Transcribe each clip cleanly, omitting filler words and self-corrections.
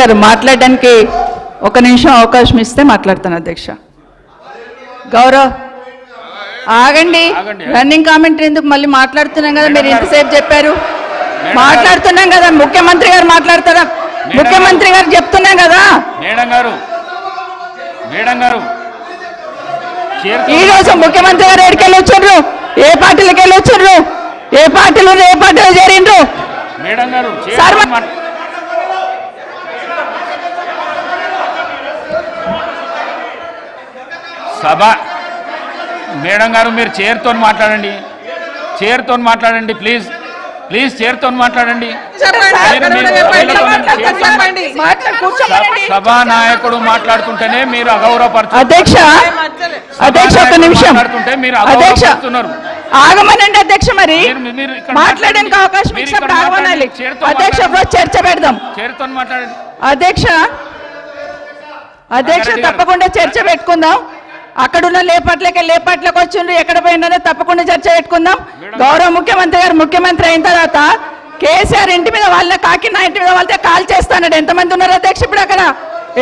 గారు మాట్లాడడానికి ఒక నిమిషం అవకాశం ఇస్తే మాట్లాడతాను అధ్యక్ష. గౌరవ్ ఆగండి, రన్నింగ్ కామెంటరీ ఎందుకు? మళ్ళీ మాట్లాడుతున్నాం కదా, మీరు ఇంతసేపు చెప్పారు. మాట్లాడుతున్నాం కదా, ముఖ్యమంత్రి గారు మాట్లాడతారా? ముఖ్యమంత్రి గారు చెప్తున్నాం కదా. ఈ రోజు ముఖ్యమంత్రి గారు ఎక్కడికి వెళ్ళి వచ్చారు? ఏ పార్టీలకు వెళ్ళి వచ్చారు? ఏ పార్టీలో చేరిండ్రు? సభ మేడం గారు మీరు చైర్తో మాట్లాడండి, చైర్తో మాట్లాడండి ప్లీజ్, ప్లీజ్ చైర్తో మాట్లాడండి. సభానాయకుడు మాట్లాడుతుంటేనే మీరు అగౌరవపరుస్తున్నారు. అధ్యక్ష ఒక నిమిషం, మీరు అగౌరవపరుస్తున్నారు. ఆగమనండి అధ్యక్ష. మరి మాట్లాడడానికి అవకాశం ఇచ్చినప్పుడు ఆగమనాలి అధ్యక్ష. చర్చ పెడదాం. చైర్తో మాట్లాడండి అధ్యక్ష. తప్పకుండా చర్చ పెట్టుకుందాం. అక్కడున్న లేపాట్లకు వచ్చిండ్రు, ఎక్కడ పోయినారో తప్పకుండా చర్చ పెట్టుకుందాం. గౌరవ ముఖ్యమంత్రి గారు ముఖ్యమంత్రి అయిన తర్వాత కేసీఆర్ ఇంటి మీద వాళ్ళ కాకినా ఇంటి మీద వాళ్ళతో కాల్ చేస్తాడు. ఎంతమంది ఉన్నారు అధ్యక్ష ఇప్పుడు అక్కడ?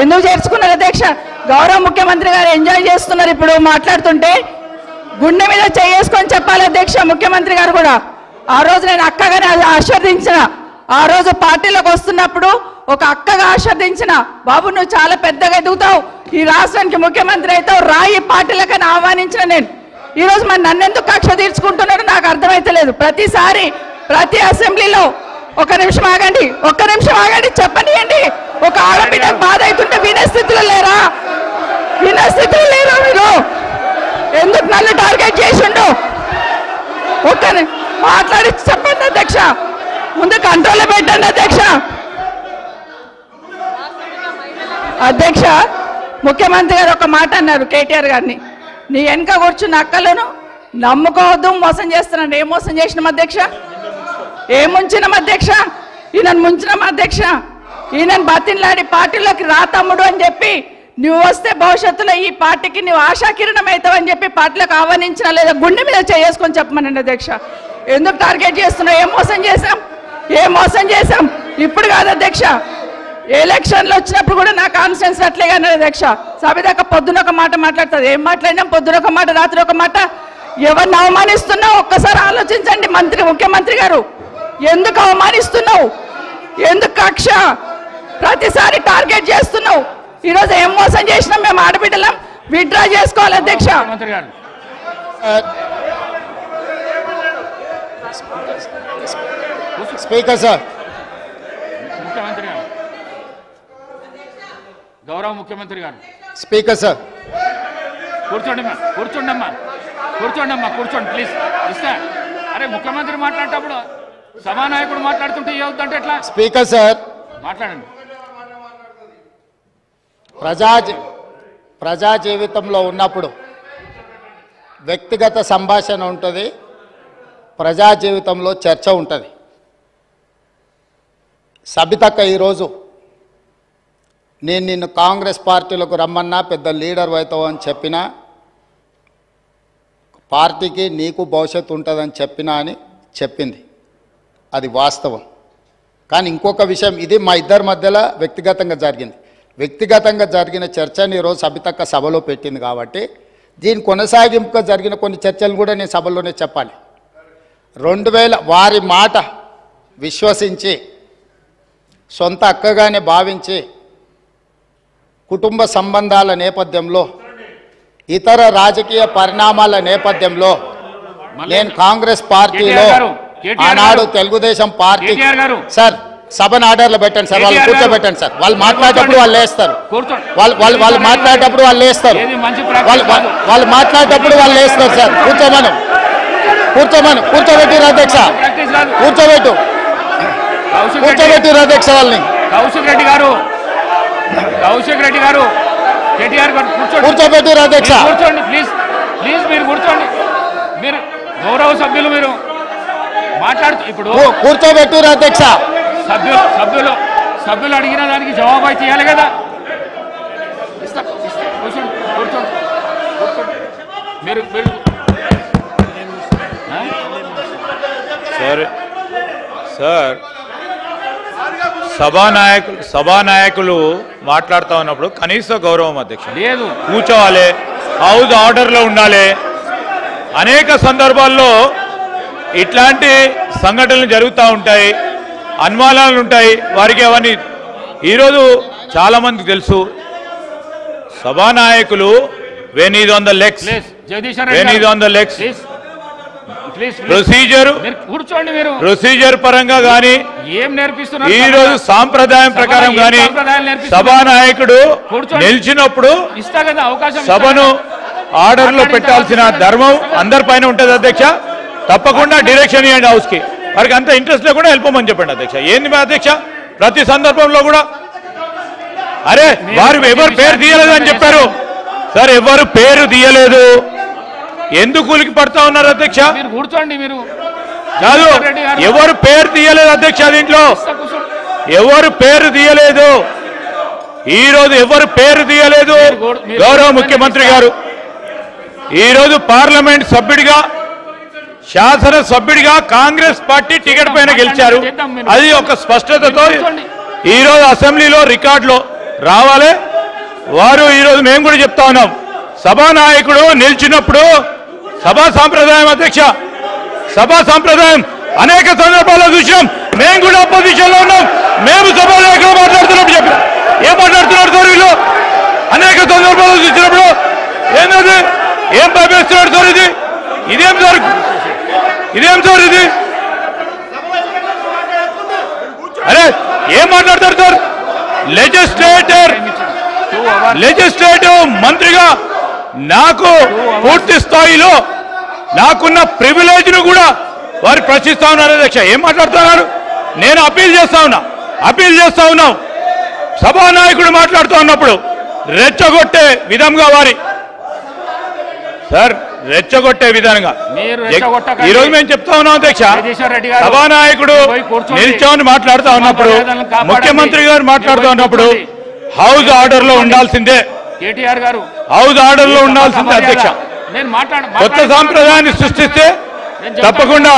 ఎందుకు చేర్చుకున్నారు అధ్యక్ష? గౌరవ ముఖ్యమంత్రి గారు ఎంజాయ్ చేస్తున్నారు ఇప్పుడు మాట్లాడుతుంటే. గుండె మీద చేసుకొని చెప్పాలి అధ్యక్ష ముఖ్యమంత్రి గారు కూడా. ఆ రోజు నేను అక్కగానే ఆశీర్వదించిన, ఆ రోజు పార్టీలోకి వస్తున్నప్పుడు ఒక అక్కగా ఆశీర్వదించిన, బాబు నువ్వు చాలా పెద్దగా ఎదుగుతావు, ఈ రాష్ట్రానికి ముఖ్యమంత్రి అవుతావు, రాయి పార్టీలకని ఆహ్వానించిన నేను. ఈరోజు మరి నన్నెందుకు కక్ష తీర్చుకుంటున్నాడు నాకు అర్థమైతలేదు. ప్రతిసారి ప్రతి అసెంబ్లీలో ఒక్క నిమిషం ఆగండి చెప్పనియండి. ఒక ఆడబిడ్డకు బాధ అవుతుంటే వినే స్థితిలో లేరా? మీరు ఎందుకు నన్ను టార్గెట్ చేసిండు? మాట్లాడి చెప్పండి అధ్యక్ష, ముందు కంట్రోల్లో పెట్టండి అధ్యక్ష. ముఖ్యమంత్రి గారు ఒక మాట అన్నారు కేటీఆర్ గారిని, నీ వెనక కూర్చున్న అక్కలను నమ్ముకోవద్దు, మోసం చేస్తున్నాడు. ఏం మోసం చేసినాం అధ్యక్ష? ఏం ముంచినాం అధ్యక్ష? ఈయనను ముంచినాం అధ్యక్ష. ఈయనను బతిన్లాడి పార్టీలోకి రా తమ్ముడు అని చెప్పి, నువ్వు వస్తే భవిష్యత్తులో ఈ పార్టీకి నువ్వు ఆశాకిరణం అవుతావు అని చెప్పి పార్టీలకు ఆహ్వానించినా లేదా గుండె మీద చేసుకొని చెప్పమనండి అధ్యక్ష. ఎందుకు టార్గెట్ చేస్తున్నావు? ఏం మోసం చేశాం? ఇప్పుడు కాదు అధ్యక్ష, ఎలక్షన్లు వచ్చినప్పుడు కూడా నా కాన్ఫిడెన్స్ అట్లే కానీ అధ్యక్ష. సభ దాకా పొద్దున ఒక మాట మాట్లాడుతుంది. ఏం మాట్లాడినాం? పొద్దున ఒక మాట, రాత్రి ఒక మాట. ఎవరిని అవమానిస్తున్నావు ఒక్కసారి ఆలోచించండి ముఖ్యమంత్రి గారు. ఎందుకు అవమానిస్తున్నావు? ఎందుకు కక్ష? ప్రతిసారి టార్గెట్ చేస్తున్నావు. ఈరోజు ఏం మోసం చేసినాం? మేము ఆడబిడ్డలం విత్డ్రా చేసుకోవాలి అధ్యక్ష. స్పీకర్ సార్, ముఖ్యమంత్రి గారు, గౌరవ ముఖ్యమంత్రి గారు. స్పీకర్ సార్, కూర్చోండి ప్లీజ్. ఇస్తా. అరే ముఖ్యమంత్రి మాట్లాడేటప్పుడు సభానాయకుడు మాట్లాడుతుంటే ఏవుతుంటే ఎట్లా? స్పీకర్ సార్ మాట్లాడండి. ప్రజా జీవితంలో ఉన్నప్పుడు వ్యక్తిగత సంభాషణ ఉంటుంది, ప్రజా జీవితంలో చర్చ ఉంటుంది. సబితక్క ఈరోజు నేను నిన్ను కాంగ్రెస్ పార్టీలోకి రమ్మన్నా, పెద్ద లీడర్ అవుతావు అని చెప్పినా, పార్టీకి నీకు భవిష్యత్తు ఉంటుందని చెప్పినా అని చెప్పింది. అది వాస్తవం. కానీ ఇంకొక విషయం, ఇది మా ఇద్దరి మధ్యలో వ్యక్తిగతంగా జరిగింది. వ్యక్తిగతంగా జరిగిన చర్చని ఈరోజు సబితక్క సభలో పెట్టింది కాబట్టి దీని కొనసాగింపుగా జరిగిన కొన్ని చర్చలు కూడా నేను సభలోనే చెప్పాలి. 2000 వారి మాట విశ్వసించి సొంత అక్కగానే భావించి కుటుంబ సంబంధాల నేపథ్యంలో, ఇతర రాజకీయ పరిణామాల నేపథ్యంలో నేను కాంగ్రెస్ పార్టీలో ఆనాడు తెలుగుదేశం పార్టీ సార్ సభను ఆర్డర్లో పెట్టండి సార్, వాళ్ళు కూర్చోబెట్టండి సార్. వాళ్ళు మాట్లాడేటప్పుడు వాళ్ళు లేస్తారు, వాళ్ళు మాట్లాడేటప్పుడు వాళ్ళు లేస్తారు, వాళ్ళు మాట్లాడేటప్పుడు వాళ్ళు లేస్తారు సార్. కూర్చోబెట్టిరు అధ్యక్ష, కూర్చోబెట్టిరు అధ్యక్ష వాళ్ళని. కౌశిక్ రెడ్డి గారు కేటీఆర్ గారు కూర్చోబెట్టిరు అధ్యక్ష. కూర్చోండి ప్లీజ్, మీరు కూర్చోండి. మీరు గౌరవ సభ్యులు, మీరు మాట్లాడుతూ ఇప్పుడు కూర్చోబెట్టిరు అధ్యక్ష. సభ్యులు అడిగిన దానికి జవాబు అయితే ఇవ్వాలి కదా. కూర్చోండి. మీరు సభానాయకులు మాట్లాడుతూ ఉన్నప్పుడు కనీస గౌరవం అధ్యక్ష లేదు. కూర్చోవాలి, హౌస్ ఆర్డర్లో ఉండాలి. అనేక సందర్భాల్లో ఇట్లాంటి సంఘటనలు జరుగుతూ ఉంటాయి, అనుమానాలు ఉంటాయి వారికి. అవన్నీ ఈరోజు చాలామందికి తెలుసు. సభానాయకులు when is on the legs, when is on the legs procedure పరంగా కానీ ఏం నేర్పిస్తున్నారు ఈ రోజు సాంప్రదాయం ప్రకారం కానీ సభానాయకుడు నిలిచినప్పుడు సభను ఆర్డర్ లో పెట్టాల్సిన ధర్మం అందరిపైన ఉంటుంది అధ్యక్ష. తప్పకుండా డైరెక్షన్ ఇవ్వండి హౌస్ కి. వారికి అంత ఇంట్రెస్ట్ లేకుండా వెళ్ళిపోమని చెప్పండి అధ్యక్ష. ఏంది మా అధ్యక్ష ప్రతి సందర్భంలో కూడా అరే వారు ఎవరు పేరు తీయలేదు అని చెప్పారు సార్. ఎవరు పేరు తీయలేదు, ఎందుకు ఉలికి పడతా ఉన్నారు అధ్యక్ష? కూర్చోండి మీరు. కాదు, ఎవరు పేరు తీయలేదు అధ్యక్ష. దీంట్లో ఎవరు పేరు తీయలేదు. ఈ రోజు ఎవరు పేరు తీయలేదు. గౌరవ ముఖ్యమంత్రి గారు ఈరోజు పార్లమెంట్ సభ్యుడిగా, శాసన సభ్యుడిగా కాంగ్రెస్ పార్టీ టికెట్ పైన గెలిచారు. అది ఒక స్పష్టతతో ఈరోజు అసెంబ్లీలో రికార్డులో రావాలి. వారు ఈరోజు మేము కూడా చెప్తా ఉన్నాం, సభానాయకుడు నిలిచినప్పుడు సభా సాంప్రదాయం అధ్యక్ష, సభా సాంప్రదాయం అనేక సందర్భాల్లో చూసినాం. మేము కూడా అపోజిషన్ లో ఉన్నాం. మేము సభానాయకులు మాట్లాడుతున్నప్పుడు చెప్పాం, ఏం మాట్లాడుతున్నారు సార్ వీళ్ళు? అనేక సందర్భాల్లో చూసినప్పుడు ఏంటది, ఏం భయపేస్తున్నాడు సార్? ఇదేం సార్? ఇదేం సార్ ఇది? అరే ఏం మాట్లాడతారు సార్? లెజిస్లేటివ్ మంత్రిగా నాకు పూర్తి స్థాయిలో నాకున్న ప్రివిలేజ్ ను కూడా వారు ప్రశ్నిస్తా ఉన్నారు అధ్యక్ష. ఏం మాట్లాడుతున్నారు? నేను అప్పీల్ చేస్తా ఉన్నాం. సభానాయకుడు మాట్లాడుతూ ఉన్నప్పుడు రెచ్చగొట్టే విధంగా రెచ్చగొట్టే విధంగా ఈరోజు మేము చెప్తా ఉన్నాం అధ్యక్ష. సభానాయకుడు నిల్చొని మాట్లాడుతూ ఉన్నప్పుడు, ముఖ్యమంత్రి గారు మాట్లాడుతూ ఉన్నప్పుడు హౌస్ ఆర్డర్ లో ఉండాల్సిందే. కేటీఆర్ గారు హౌస్ ఆర్డర్ లో ఉండాల్సిందే అధ్యక్ష. కొత్త సాంప్రదాయాన్ని సృష్టిస్తే తప్పకుండా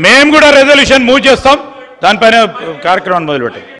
మేము కూడా రెజల్యూషన్ మూవ్ చేస్తాం. దానిపైన కార్యక్రమాన్ని మొదలుపెట్టాం.